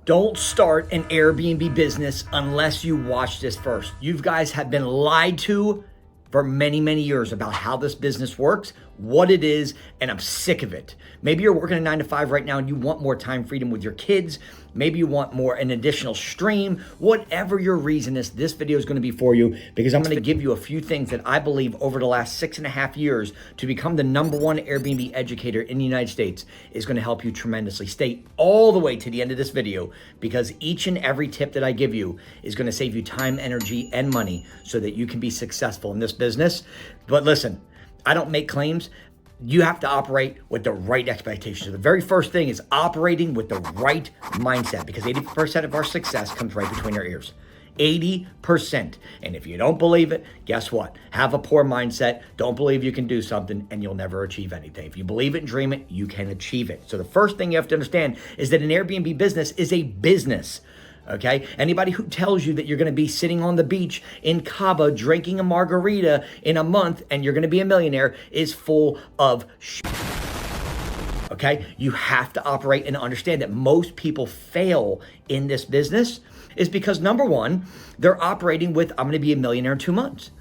Don't start an Airbnb business unless you watch this first. You guys have been lied to for many, many years about how this business works, what it is, and I'm sick of it. Maybe you're working a 9 to 5 right now and you want more time freedom with your kids. Maybe you want an additional stream. Whatever your reason is, this video is going to be for you because I'm going to give you a few things that I believe over the last 6.5 years to become the #1 Airbnb educator in the United States is going to help you tremendously. Stay all the way to the end of this video because each and every tip that I give you is going to save you time, energy, and money so that you can be successful in this business. But listen, I don't make claims. You have to operate with the right expectations. So the very first thing is operating with the right mindset because 80% of our success comes right between our ears. 80%. And if you don't believe it, guess what? Have a poor mindset. Don't believe you can do something and you'll never achieve anything. If you believe it and dream it, you can achieve it. So the first thing you have to understand is that an Airbnb business is a business. Okay? Anybody who tells you that you're going to be sitting on the beach in Cabo drinking a margarita in a month and you're going to be a millionaire is full of shit. Okay? You have to operate and understand that most people fail in this business is because number one, they're operating with, I'm going to be a millionaire in 2 months.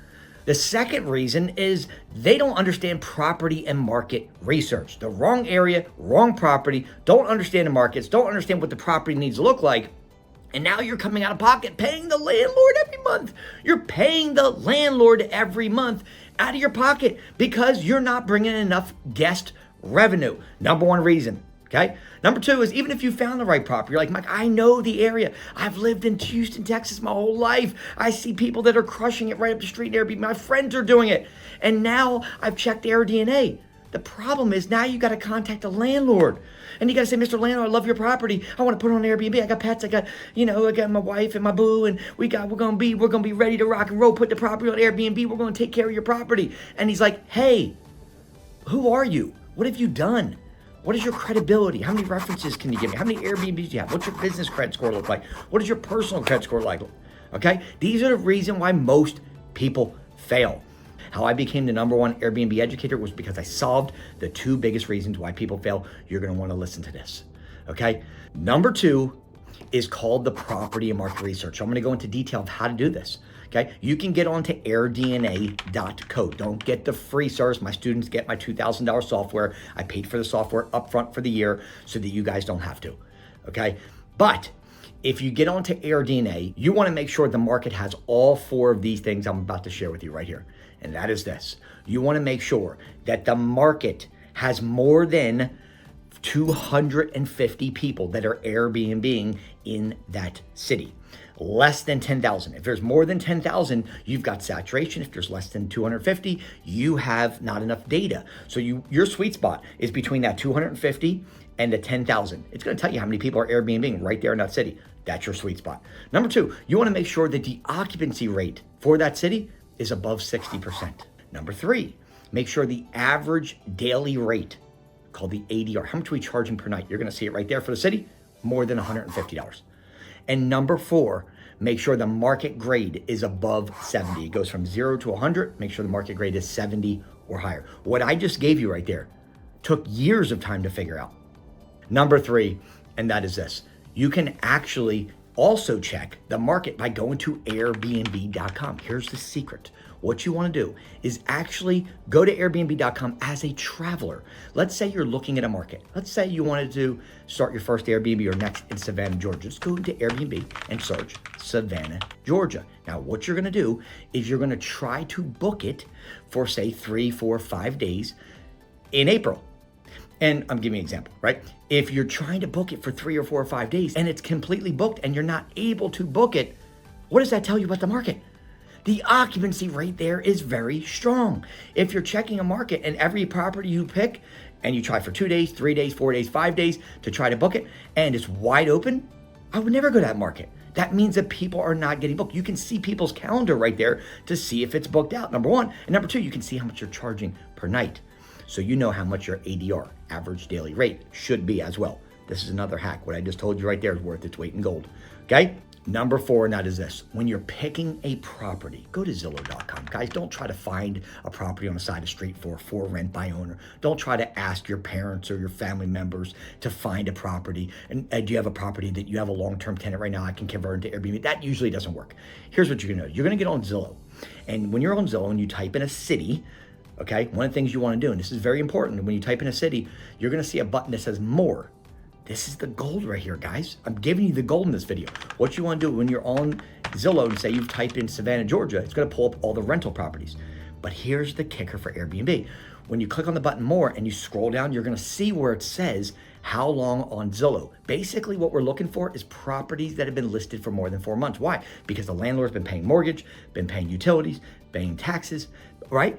The second reason is they don't understand property and market research. The wrong area, wrong property, don't understand the markets, don't understand what the property needs to look like. And now you're coming out of pocket paying the landlord every month. You're paying the landlord every month out of your pocket because you're not bringing enough guest revenue. #1 reason, okay? Number 2 is even if you found the right property, you're like, Mike, I know the area. I've lived in Houston, Texas my whole life. I see people that are crushing it right up the street in Airbnb. My friends are doing it. And now I've checked AirDNA. The problem is now you got to contact the landlord. And you got to say, Mr. Landlord, I love your property. I want to put it on Airbnb. I got pets. I got my wife and my boo, and we're gonna be ready to rock and roll. Put the property on Airbnb. We're gonna take care of your property. And he's like, hey, who are you? What have you done? What is your credibility? How many references can you give me? How many Airbnbs do you have? What's your business credit score look like? What does your personal credit score like? Okay, these are the reason why most people fail. How I became the #1 Airbnb educator was because I solved the 2 biggest reasons why people fail. You're going to want to listen to this. Okay. Number 2 is called the property and market research. I'm going to go into detail of how to do this. Okay. You can get onto airdna.co. Don't get the free service. My students get my $2,000 software. I paid for the software upfront for the year so that you guys don't have to. Okay. But if you get onto AirDNA, you want to make sure the market has all 4 of these things I'm about to share with you right here. And that is this. You want to make sure that the market has more than 250 people that are Airbnb-ing in that city. Less than 10,000. If there's more than 10,000, you've got saturation. If there's less than 250, you have not enough data. So your sweet spot is between that 250 and the 10,000. It's going to tell you how many people are Airbnb-ing right there in that city. That's your sweet spot. Number 2, you want to make sure that the occupancy rate for that city is above 60%. Number 3, make sure the average daily rate, called the ADR, how much are we charging per night? You're going to see it right there for the city, more than $150. And number 4, make sure the market grade is above 70. It goes from 0 to 100. Make sure the market grade is 70 or higher. What I just gave you right there took years of time to figure out. Number 3, and that is this. You can actually also check the market by going to airbnb.com. Here's the secret. What you want to do is actually go to airbnb.com as a traveler. Let's say you're looking at a market. Let's say you wanted to start your first Airbnb or next in Savannah, Georgia. Just go to Airbnb and search Savannah, Georgia. Now, what you're going to do is you're going to try to book it for, say, 3, 4, 5 days in April. And I'm giving you an example, right? If you're trying to book it for 3 or 4 or 5 days and it's completely booked and you're not able to book it, what does that tell you about the market? The occupancy rate there is very strong. If you're checking a market and every property you pick and you try for 2 days, 3 days, 4 days, 5 days to try to book it and it's wide open, I would never go to that market. That means that people are not getting booked. You can see people's calendar right there to see if it's booked out, #1. And number 2, you can see how much you're charging per night. So you know how much your ADR, average daily rate, should be as well. This is another hack. What I just told you right there is worth its weight in gold. Okay? Number 4, and that is this. When you're picking a property, go to Zillow.com. Guys, don't try to find a property on the side of the street for rent by owner. Don't try to ask your parents or your family members to find a property. And do you have a property that you have a long-term tenant right now? I can convert into Airbnb. That usually doesn't work. Here's what you're gonna do. You're gonna get on Zillow. And when you're on Zillow and you type in a city, okay, one of the things you wanna do, and this is very important, when you type in a city, you're gonna see a button that says more. This is the gold right here, guys. I'm giving you the gold in this video. What you want to do when you're on Zillow and say you've typed in Savannah, Georgia, it's going to pull up all the rental properties. But here's the kicker for Airbnb. When you click on the button more and you scroll down, you're going to see where it says how long on Zillow. Basically, what we're looking for is properties that have been listed for more than 4 months. Why? Because the landlord's been paying mortgage, been paying utilities, paying taxes, right?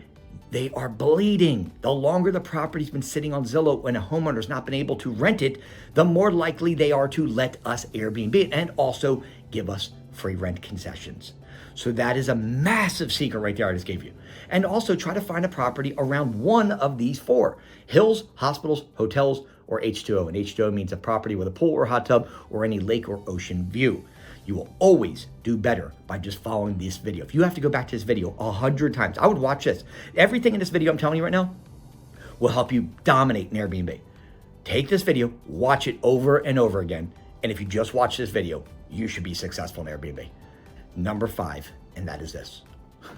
They are bleeding. The longer the property's been sitting on Zillow and a homeowner's not been able to rent it, the more likely they are to let us Airbnb it and also give us free rent concessions. So that is a massive secret right there I just gave you. And also try to find a property around one of these 4: hills, hospitals, hotels, or H2O. And H2O means a property with a pool or hot tub or any lake or ocean view. You will always do better by just following this video. If you have to go back to this video 100 times, I would watch this. Everything in this video I'm telling you right now will help you dominate in Airbnb. Take this video, watch it over and over again. And if you just watch this video, you should be successful in Airbnb. Number 5, and that is this.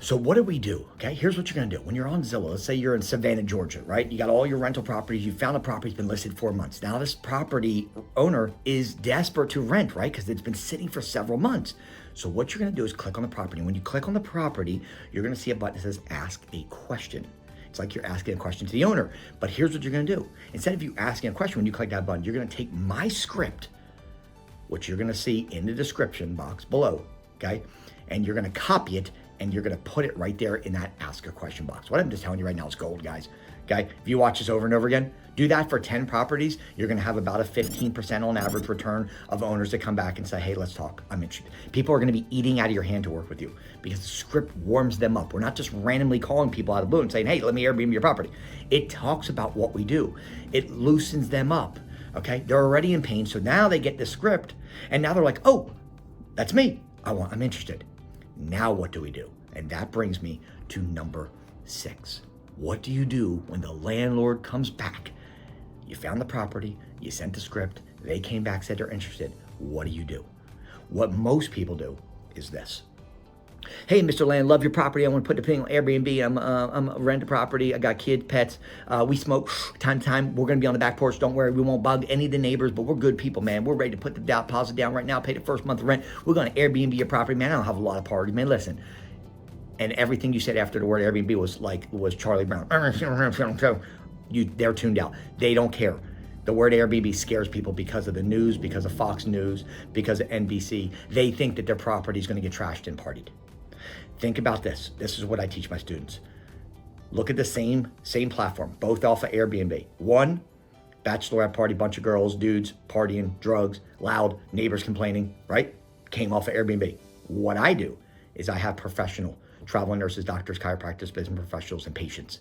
So what do we do? Okay, here's what you're gonna do. When you're on Zillow, let's say you're in Savannah, Georgia, right? You got all your rental properties. You found a property that's been listed 4 months. Now this property owner is desperate to rent, right? Because it's been sitting for several months. So what you're gonna do is click on the property. When you click on the property, you're gonna see a button that says ask a question. It's like you're asking a question to the owner. But here's what you're gonna do. Instead of you asking a question, when you click that button, you're gonna take my script, which you're gonna see in the description box below, okay? And you're gonna copy it and you're gonna put it right there in that ask a question box. What I'm just telling you right now is gold, guys. Okay, if you watch this over and over again, do that for 10 properties, you're gonna have about a 15% on average return of owners that come back and say, hey, let's talk, I'm interested. People are gonna be eating out of your hand to work with you because the script warms them up. We're not just randomly calling people out of the blue and saying, hey, let me Airbnb your property. It talks about what we do. It loosens them up, okay? They're already in pain, so now they get the script and now they're like, oh, that's me, I'm interested. Now what do we do? And that brings me to number 6. What do you do when the landlord comes back? You found the property, you sent the script, they came back, said they're interested. What do you do? What most people do is this. Hey, Mr. Land, love your property. I want to put the thing on Airbnb. I'm rent a property. I got kids, pets. We smoke time to time. We're going to be on the back porch. Don't worry. We won't bug any of the neighbors, but we're good people, man. We're ready to put the deposit down right now, pay the first month of rent. We're going to Airbnb your property, man. I don't have a lot of parties, man. Listen. And everything you said after the word Airbnb was Charlie Brown. They're tuned out. They don't care. The word Airbnb scares people because of the news, because of Fox News, because of NBC. They think that their property is going to get trashed and partied. Think about this. This is what I teach my students. Look at the same platform, both off of Airbnb. One, bachelorette party, bunch of girls, dudes, partying, drugs, loud, neighbors complaining, right? Came off of Airbnb. What I do is I have professional travel nurses, doctors, chiropractors, business professionals, and patients,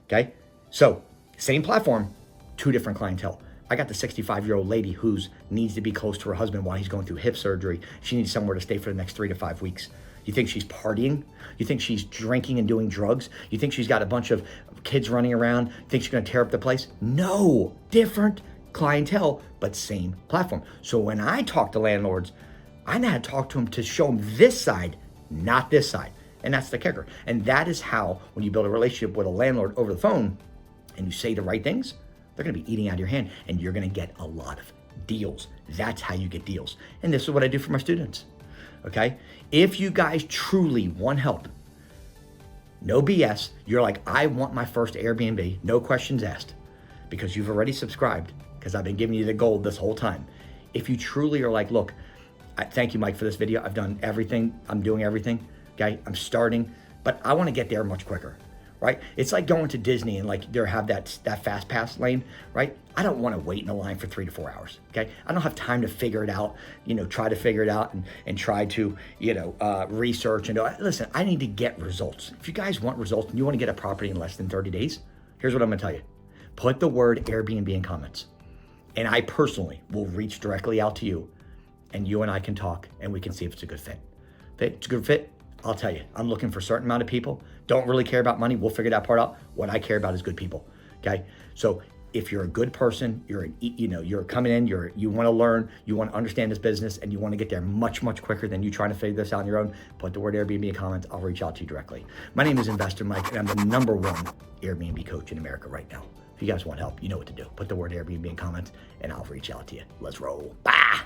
okay? So, same platform, 2 different clientele. I got the 65-year-old lady who needs to be close to her husband while he's going through hip surgery. She needs somewhere to stay for the next 3 to 5 weeks. You think she's partying? You think she's drinking and doing drugs? You think she's got a bunch of kids running around? You think she's gonna tear up the place? No, different clientele, but same platform. So when I talk to landlords, I know how to talk to them to show them this side, not this side. And that's the kicker. And that is how, when you build a relationship with a landlord over the phone and you say the right things, they're gonna be eating out of your hand and you're gonna get a lot of deals. That's how you get deals. And this is what I do for my students, okay? If you guys truly want help, no BS, you're like, I want my first Airbnb, no questions asked, because you've already subscribed, because I've been giving you the gold this whole time. If you truly are like, look, thank you, Mike, for this video. I've done everything, I'm doing everything. Okay, I'm starting, but I want to get there much quicker, right? It's like going to Disney and like they have that fast pass lane, right? I don't want to wait in a line for 3 to 4 hours, okay? I don't have time to figure it out, try to figure it out and try to, research and listen, I need to get results. If you guys want results and you want to get a property in less than 30 days, here's what I'm gonna tell you. Put the word Airbnb in comments and I personally will reach directly out to you and you and I can talk and we can see if it's a good fit. If it's a good fit, I'll tell you, I'm looking for a certain amount of people. Don't really care about money. We'll figure that part out. What I care about is good people. Okay. So if you're a good person, you're coming in, you want to learn, you want to understand this business, and you want to get there much, much quicker than you trying to figure this out on your own, put the word Airbnb in comments. I'll reach out to you directly. My name is Investor Mike, and I'm the #1 Airbnb coach in America right now. If you guys want help, you know what to do. Put the word Airbnb in comments, and I'll reach out to you. Let's roll. Bye.